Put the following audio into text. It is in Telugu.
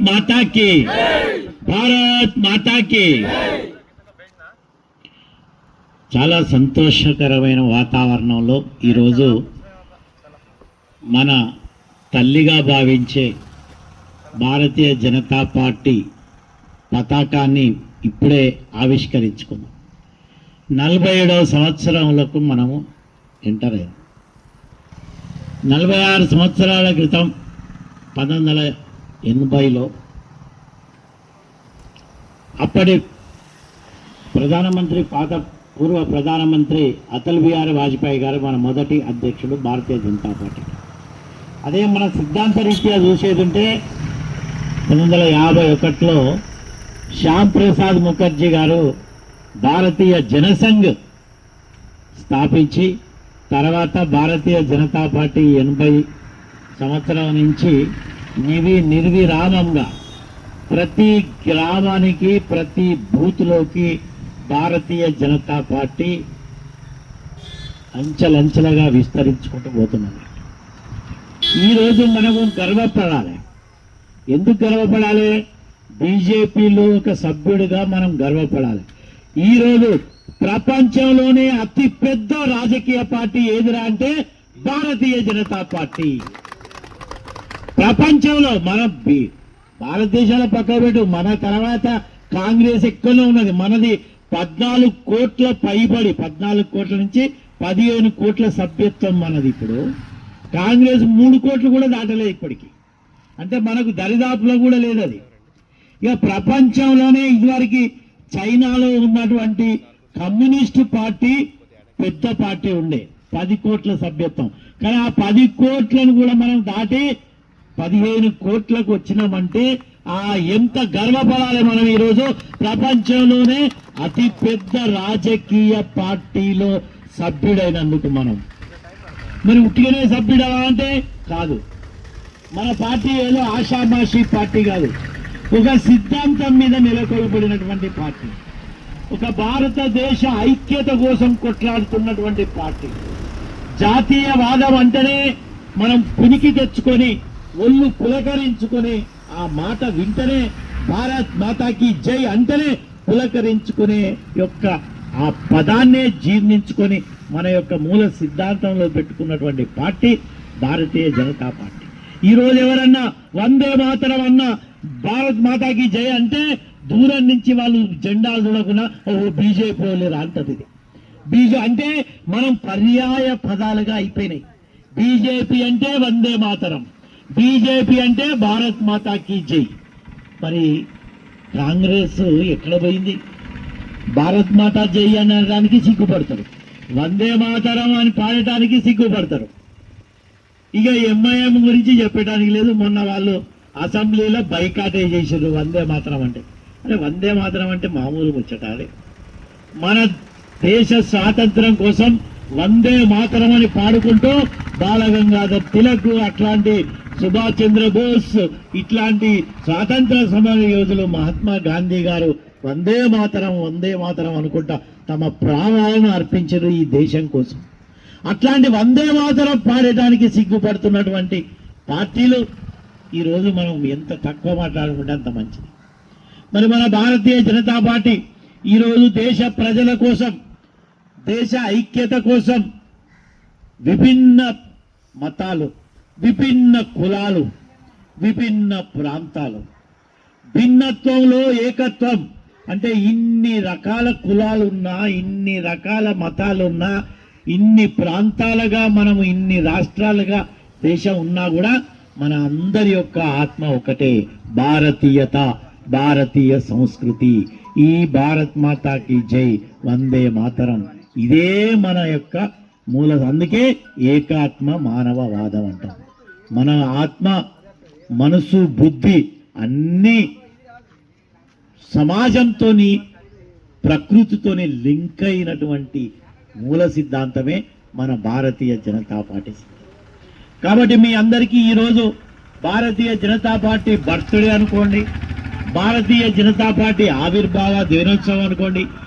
మాతా కి, భారత్ మాతా కి. చాలా సంతోషకరమైన వాతావరణంలో ఈరోజు మన తల్లిగా భావించే భారతీయ జనతా పార్టీ పతాకాన్ని ఇప్పుడే ఆవిష్కరించుకున్నాం. 47వ సంవత్సరంలోకి మనము ఎంటర్ అయ్యాం. 46 సంవత్సరాల క్రితం 1980లో అప్పటి ప్రధానమంత్రి పూర్వ ప్రధానమంత్రి అటల్ బిహారీ వాజ్పేయి గారు మన మొదటి అధ్యక్షుడు భారతీయ జనతా పార్టీ. అదే మన సిద్ధాంత రీత్యా చూసేది ఉంటే 1951లో శ్యామ్ ప్రసాద్ ముఖర్జీ గారు భారతీయ జనసంఘ్ స్థాపించి తర్వాత భారతీయ జనతా పార్టీ 80 సంవత్సరం నుంచి నిర్విరామంగా ప్రతి గ్రామానికి ప్రతి బూత్లోకి భారతీయ జనతా పార్టీ అంచెలంచెలుగా విస్తరించుకుంటూ పోతున్నది. ఈరోజు మనము గర్వపడాలి. ఎందుకు గర్వపడాలి? బీజేపీలో ఒక సభ్యుడిగా మనం గర్వపడాలి. ఈరోజు ప్రపంచంలోనే అతి పెద్ద రాజకీయ పార్టీ ఏదిరా అంటే భారతీయ జనతా పార్టీ. ప్రపంచంలో మన భారతదేశాల పక్క పెట్టు, మన తర్వాత కాంగ్రెస్ ఎక్కడో ఉన్నది. మనది 14 కోట్ల పైబడి 14 కోట్ల నుంచి 15 కోట్ల సభ్యత్వం మనది. ఇప్పుడు కాంగ్రెస్ 3 కోట్లు కూడా దాటలేదు ఇప్పటికీ. అంటే మనకు దరిదాపులో కూడా లేదు అది. ఇక ప్రపంచంలోనే ఇదివరకు చైనాలో ఉన్నటువంటి కమ్యూనిస్టు పార్టీ పెద్ద పార్టీ ఉండే 10 కోట్ల సభ్యత్వం. కానీ ఆ 10 కోట్లను కూడా మనం దాటి 15 కోట్లకు వచ్చినామంటే ఎంత గర్వపడాలి మనం. ఈరోజు ప్రపంచంలోనే అతి పెద్ద రాజకీయ పార్టీలో సభ్యుడైనందుకు మనం. మరి ఉట్టిగానే సభ్యుడవా అంటే కాదు. మన పార్టీ ఏదో ఆషామాషి పార్టీ కాదు. ఒక సిద్ధాంతం మీద నెలకొల్పబడినటువంటి పార్టీ, ఒక భారతదేశ ఐక్యత కోసం కొట్లాడుతున్నటువంటి పార్టీ. జాతీయవాదం అంటేనే మనం పునికి తెచ్చుకొని ఒళ్ళు పులకరించుకొని ఆ మాట వింటనే భారత్ మాతాకి జై అంటేనే పులకరించుకునే యొక్క ఆ పదాన్నే జీర్ణించుకొని మన యొక్క మూల సిద్ధాంతంలో పెట్టుకున్నటువంటి పార్టీ భారతీయ జనతా పార్టీ. ఈరోజు ఎవరన్నా వందే మాతరం అన్న భారత్ మాతాకి జై అంటే దూరం నుంచి వాళ్ళు జెండాలు చూడకుండా బీజేపీ వాళ్ళు అంటది. అంటే మనం పర్యాయ పదాలుగా అయిపోయినాయి. బీజేపీ అంటే వందే మాతరం, బీజేపీ అంటే భారత్ మాతాకి జై. మరి కాంగ్రెస్ ఎక్కడ పోయింది? భారత్ మాతా జై అనడానికి సిగ్గుపడతారు, వందే మాతరం అని పాడటానికి సిగ్గుపడతారు. ఇక ఎంఐఎం గురించి చెప్పడానికి లేదు. మొన్న వాళ్ళు అసెంబ్లీలో బైకాటే చేసారు వందే మాతరం అంటే. అరే వందే మాతరం అంటే మామూలు ముచ్చటాలి. మన దేశ స్వాతంత్రం కోసం వందే మాతరం అని పాడుకుంటూ బాలగంగాధర్ తిలక్ అట్లాంటి సుభాష్ చంద్రబోస్ ఇట్లాంటి స్వాతంత్ర సమర యోధులు మహాత్మా గాంధీ గారు వందే మాతరం అనుకుంటా తమ ప్రాణాలను అర్పించారు ఈ దేశం కోసం. అట్లాంటి వందే మాతరం పాడటానికి సిగ్గుపడుతున్నటువంటి పార్టీలు ఈరోజు మనం ఎంత తక్కువ మాట్లాడుకుంటే అంత మంచిది. మరి మన భారతీయ జనతా పార్టీ ఈరోజు దేశ ప్రజల కోసం, దేశ ఐక్యత కోసం విభిన్న మతాలు, విభిన్న కులాలు, విభిన్న ప్రాంతాలు, భిన్నత్వంలో ఏకత్వం అంటే ఇన్ని రకాల కులాలున్నా, ఇన్ని రకాల మతాలున్నా, ఇన్ని ప్రాంతాలుగా మనము ఇన్ని రాష్ట్రాలుగా దేశం ఉన్నా కూడా మన అందరి యొక్క ఆత్మ ఒకటే, భారతీయత, భారతీయ సంస్కృతి. ఈ భారత్ మాతాకి జై, వందే మాతరం, ఇదే మన యొక్క మూల. అందుకే ఏకాత్మ మానవవాదం అంటాం. మన ఆత్మ, మనసు, బుద్ధి అన్నీ సమాజంతోని ప్రకృతితోని లింక్ అయినటువంటి మూల సిద్ధాంతమే మన భారతీయ జనతా పార్టీ. కాబట్టి మీ అందరికీ ఈరోజు భారతీయ జనతా పార్టీ బర్త్డే అనుకోండి, భారతీయ జనతా పార్టీ ఆవిర్భావ దినోత్సవం అనుకోండి,